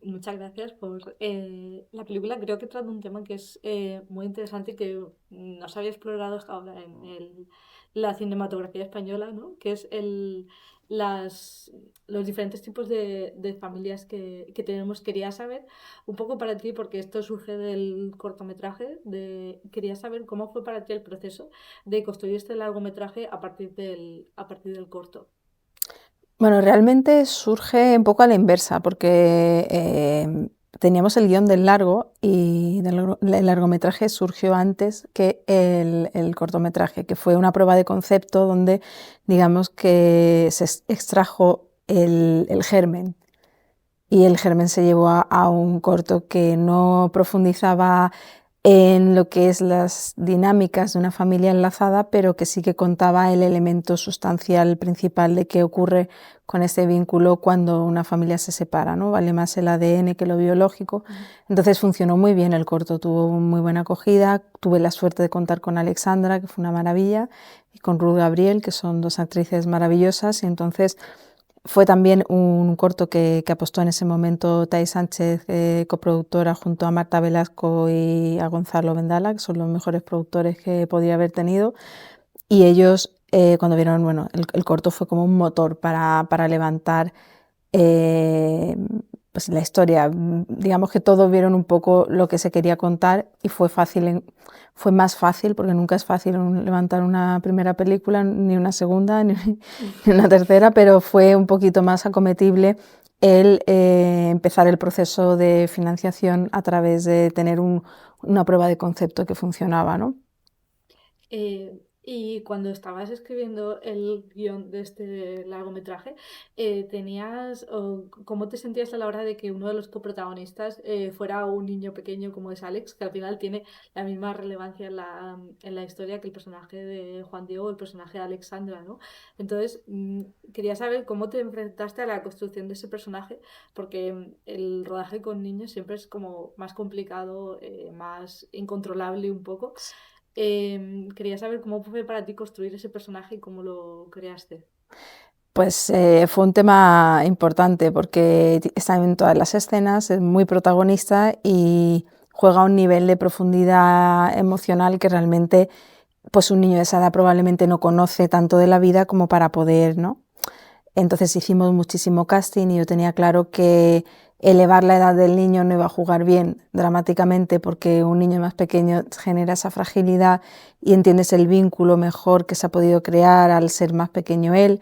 Muchas gracias por la película. Creo que trata un tema que es muy interesante y que no se había explorado hasta ahora en la cinematografía española, ¿no? Que es las, los diferentes tipos de familias que tenemos. Quería saber un poco para ti, porque esto surge del cortometraje, quería saber cómo fue para ti el proceso de construir este largometraje a partir del corto. Bueno, realmente surge un poco a la inversa, porque teníamos el guión del largo y el largometraje surgió antes que el cortometraje, que fue una prueba de concepto donde digamos que se extrajo el germen y el germen se llevó a un corto que no profundizaba en lo que es las dinámicas de una familia enlazada, pero que sí que contaba el elemento sustancial principal de qué ocurre con este vínculo cuando una familia se separa, ¿no? Vale más el ADN que lo biológico. Ujú. Entonces funcionó muy bien el corto, tuvo muy buena acogida. Tuve la suerte de contar con Alexandra, que fue una maravilla, y con Ruth Gabriel, que son dos actrices maravillosas, y entonces fue también un corto que apostó en ese momento Tai Sánchez, coproductora, junto a Marta Velasco y a Gonzalo Vendala, que son los mejores productores que podía haber tenido. Y ellos, cuando vieron, bueno, el corto fue como un motor para levantar eh, pues la historia. Digamos que todos vieron un poco lo que se quería contar y fue fácil, fue más fácil, porque nunca es fácil levantar una primera película, ni una segunda, ni una tercera, pero fue un poquito más acometible el empezar el proceso de financiación a través de tener una prueba de concepto que funcionaba, ¿no? Y cuando estabas escribiendo el guión de este largometraje, ¿cómo te sentías a la hora de que uno de los coprotagonistas fuera un niño pequeño como es Alex, que al final tiene la misma relevancia en la historia que el personaje de Juan Diego o el personaje de Alexandra, ¿no? Entonces, quería saber cómo te enfrentaste a la construcción de ese personaje, porque el rodaje con niños siempre es como más complicado, más incontrolable un poco. Quería saber cómo fue para ti construir ese personaje y cómo lo creaste. Pues fue un tema importante porque está en todas las escenas, es muy protagonista y juega a un nivel de profundidad emocional que realmente pues un niño de esa edad probablemente no conoce tanto de la vida como para poder, ¿no? Entonces hicimos muchísimo casting y yo tenía claro que elevar la edad del niño no iba a jugar bien dramáticamente, porque un niño más pequeño genera esa fragilidad y entiendes el vínculo mejor que se ha podido crear al ser más pequeño él.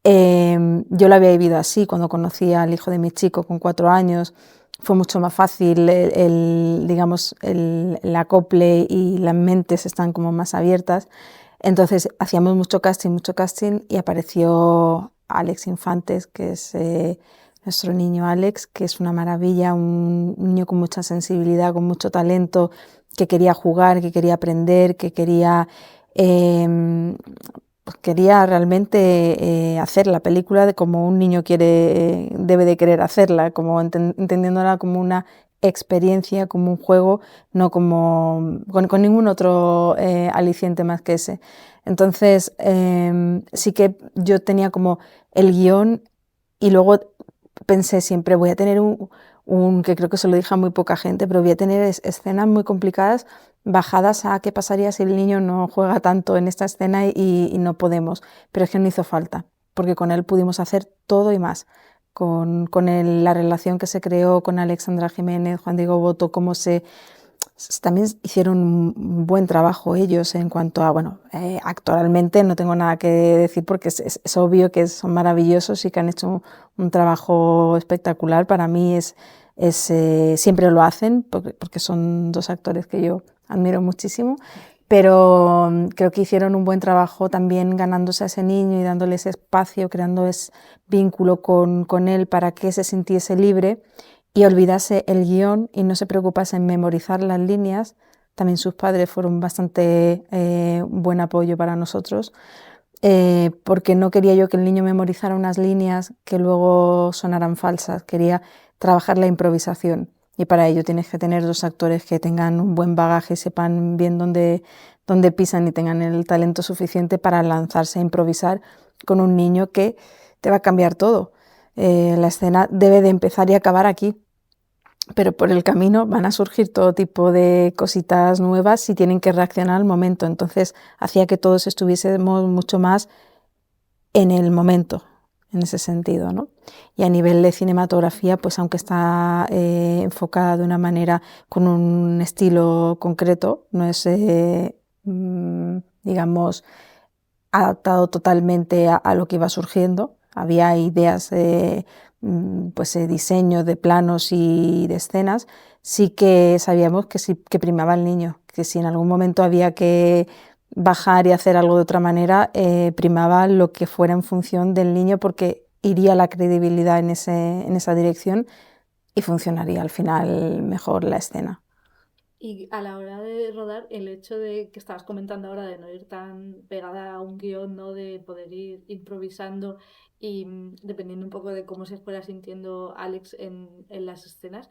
Yo lo había vivido así cuando conocí al hijo de mi chico con 4 años. Fue mucho más fácil digamos, el acople y las mentes están como más abiertas. Entonces hacíamos mucho casting y apareció Alex Infantes, que es nuestro niño Alex, que es una maravilla, un niño con mucha sensibilidad, con mucho talento, que quería jugar, que quería aprender, que quería eh, pues quería realmente hacer la película de como un niño debe de querer hacerla, como entendiéndola como una experiencia, como un juego, no como con ningún otro aliciente más que ese. Entonces, sí que yo tenía como el guión y luego pensé siempre voy a tener que creo que se lo dije a muy poca gente, pero voy a tener escenas muy complicadas bajadas a qué pasaría si el niño no juega tanto en esta escena y no podemos. Pero es que no hizo falta, porque con él pudimos hacer todo y más. Con la relación que se creó con Alexandra Jiménez, Juan Diego Boto, también hicieron un buen trabajo ellos en cuanto a, bueno, actualmente no tengo nada que decir porque es obvio que son maravillosos y que han hecho un trabajo espectacular. Para mí siempre lo hacen porque son dos actores que yo admiro muchísimo, pero creo que hicieron un buen trabajo también ganándose a ese niño y dándole ese espacio, creando ese vínculo con él para que se sintiese libre y olvidase el guión y no se preocupase en memorizar las líneas. También sus padres fueron bastante buen apoyo para nosotros, porque no quería yo que el niño memorizara unas líneas que luego sonaran falsas. Quería trabajar la improvisación y para ello tienes que tener dos actores que tengan un buen bagaje, sepan bien dónde pisan y tengan el talento suficiente para lanzarse a improvisar con un niño que te va a cambiar todo. La escena debe de empezar y acabar aquí, pero por el camino van a surgir todo tipo de cositas nuevas y tienen que reaccionar al momento. Entonces hacía que todos estuviésemos mucho más en el momento, en ese sentido, ¿no? Y a nivel de cinematografía, pues aunque está enfocada de una manera con un estilo concreto, no es, digamos, adaptado totalmente a lo que iba surgiendo. Había ideas, pues diseño de planos y de escenas. Sí que sabíamos que sí que primaba el niño, que si en algún momento había que bajar y hacer algo de otra manera, primaba lo que fuera en función del niño, porque iría la credibilidad en esa dirección y funcionaría al final mejor la escena. Y a la hora de rodar, el hecho de que estabas comentando ahora de no ir tan pegada a un guión, ¿no? De poder ir improvisando y dependiendo un poco de cómo se fuera sintiendo Alex en las escenas.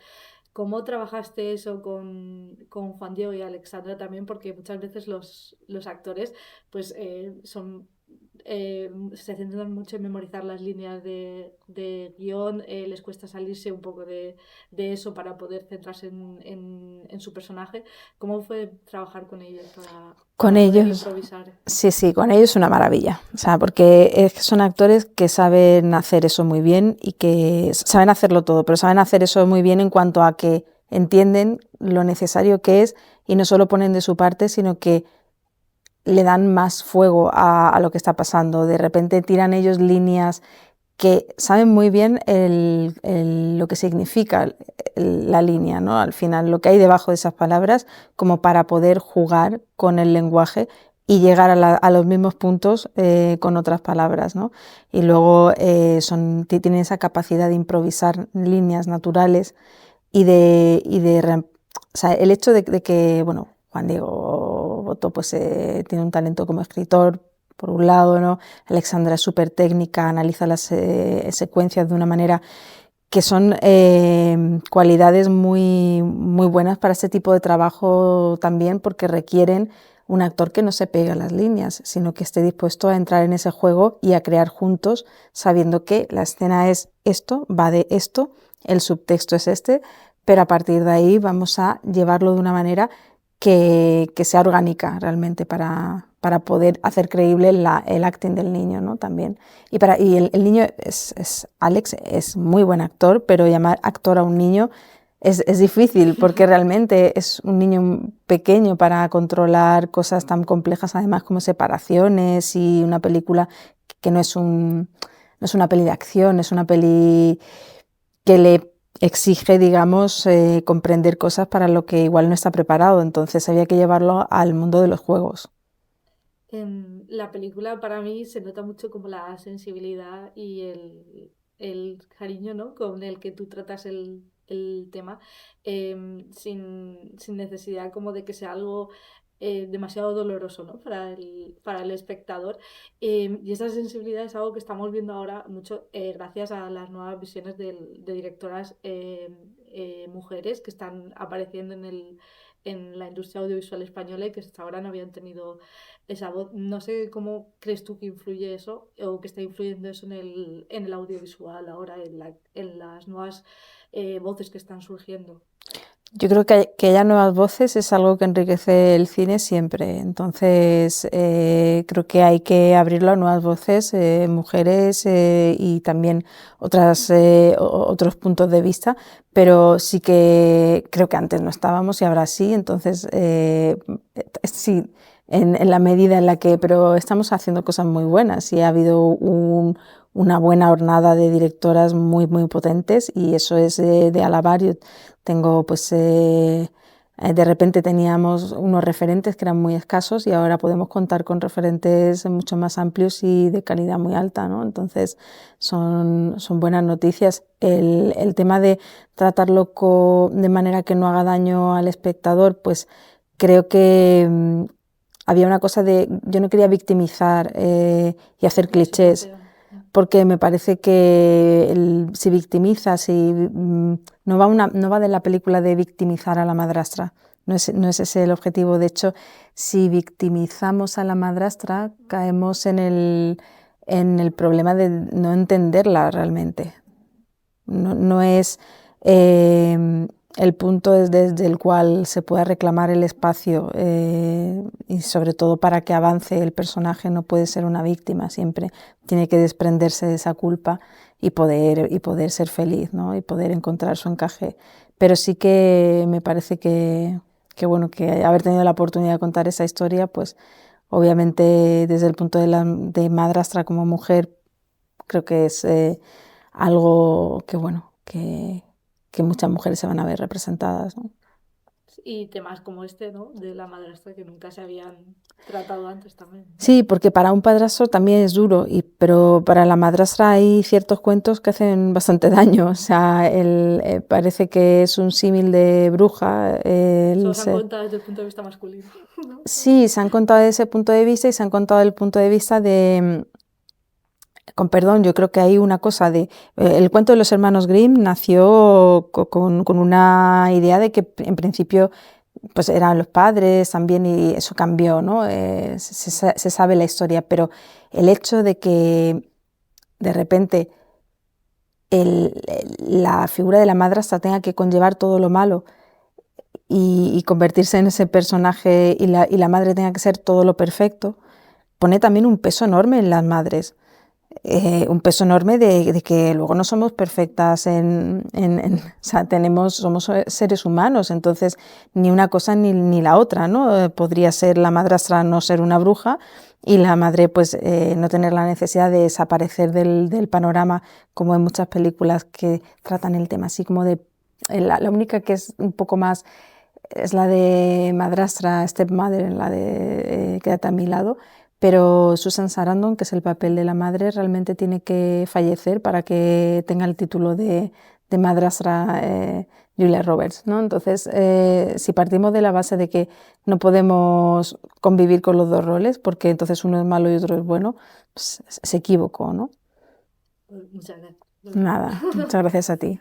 ¿Cómo trabajaste eso con Juan Diego y Alexandra también? Porque muchas veces los actores pues se centran mucho en memorizar las líneas de guión, les cuesta salirse un poco de eso para poder centrarse en su personaje. ¿Cómo fue trabajar con ellos Con para poder ellos, improvisar? sí, con ellos es una maravilla. O sea, porque son actores que saben hacer eso muy bien y que saben hacerlo todo, pero saben hacer eso muy bien en cuanto a que entienden lo necesario que es y no solo ponen de su parte, sino que le dan más fuego a lo que está pasando. De repente tiran ellos líneas que saben muy bien lo que significa la línea, ¿no? Al final, lo que hay debajo de esas palabras, como para poder jugar con el lenguaje y llegar a los mismos puntos con otras palabras, ¿no? Y luego tienen esa capacidad de improvisar líneas naturales o sea, el hecho de que, bueno, Juan Diego Botto pues, tiene un talento como escritor, por un lado, ¿no? Alexandra es súper técnica, analiza las secuencias de una manera que son cualidades muy, muy buenas para este tipo de trabajo también, porque requieren un actor que no se pegue a las líneas, sino que esté dispuesto a entrar en ese juego y a crear juntos, sabiendo que la escena es esto, va de esto, el subtexto es este, pero a partir de ahí vamos a llevarlo de una manera que sea orgánica realmente para poder hacer creíble el acting del niño, ¿no? También. Y el niño Alex es muy buen actor, pero llamar actor a un niño es difícil porque realmente es un niño pequeño para controlar cosas tan complejas, además como separaciones y una película que no es una peli de acción, es una peli que le exige, digamos, comprender cosas para lo que igual no está preparado, entonces había que llevarlo al mundo de los juegos. En la película para mí se nota mucho como la sensibilidad y el cariño, ¿no? Con el que tú tratas el tema, sin necesidad como de que sea algo demasiado doloroso, ¿no? Para el espectador. Y esa sensibilidad es algo que estamos viendo ahora mucho gracias a las nuevas visiones de directoras mujeres que están apareciendo en la industria audiovisual española y que hasta ahora no habían tenido esa voz. No sé cómo crees tú que influye eso o que está influyendo eso en el audiovisual ahora, en las nuevas voces que están surgiendo. Yo creo que haya nuevas voces es algo que enriquece el cine siempre, entonces creo que hay que abrirlo a nuevas voces, mujeres y también otros puntos de vista, pero sí que creo que antes no estábamos y ahora sí, entonces sí, en la medida en la que, pero estamos haciendo cosas muy buenas y ha habido una buena hornada de directoras muy, muy potentes y eso es de alabar. Yo tengo, pues, de repente teníamos unos referentes que eran muy escasos y ahora podemos contar con referentes mucho más amplios y de calidad muy alta, ¿no? Entonces son buenas noticias. El tema de tratarlo de manera que no haga daño al espectador, pues creo que había una cosa de, yo no quería victimizar y hacer La clichés, situación. porque me parece que si victimiza, si no va de la película de victimizar a la madrastra, no es ese el objetivo. De hecho, si victimizamos a la madrastra, caemos en el problema de no entenderla realmente. No es el punto desde el cual se pueda reclamar el espacio, y sobre todo para que avance el personaje no puede ser una víctima, siempre tiene que desprenderse de esa culpa y poder ser feliz, ¿no? Y poder encontrar su encaje. Pero sí que me parece que bueno, que haber tenido la oportunidad de contar esa historia, pues obviamente desde el punto de madrastra como mujer, creo que es algo que bueno, que muchas mujeres se van a ver representadas, ¿no? Y temas como este, ¿no? De la madrastra que nunca se habían tratado antes también. Sí, porque para un padrastro también es duro, pero para la madrastra hay ciertos cuentos que hacen bastante daño. O sea, parece que es un símil de bruja. Solo se han contado desde el punto de vista masculino, ¿no? Sí, se han contado desde ese punto de vista y se han contado desde el punto de vista de, con perdón, yo creo que hay una cosa de... el cuento de los hermanos Grimm nació con una idea de que en principio pues eran los padres también y eso cambió, ¿no? Se sabe la historia, pero el hecho de que de repente la figura de la madrastra tenga que conllevar todo lo malo y convertirse en ese personaje y la madre tenga que ser todo lo perfecto, pone también un peso enorme en las madres. Un peso enorme de que luego no somos perfectas, o sea, somos seres humanos, entonces ni una cosa ni la otra, ¿no? Podría ser la madrastra no ser una bruja y la madre pues no tener la necesidad de desaparecer del panorama, como en muchas películas que tratan el tema así como de... La única que es un poco más es la de madrastra, stepmother, la de Quédate a mi lado, pero Susan Sarandon, que es el papel de la madre, realmente tiene que fallecer para que tenga el título de madrastra Julia Roberts, ¿no? Entonces, si partimos de la base de que no podemos convivir con los dos roles, porque entonces uno es malo y otro es bueno, pues se equivocó, ¿no? Muchas gracias. Nada, muchas gracias a ti.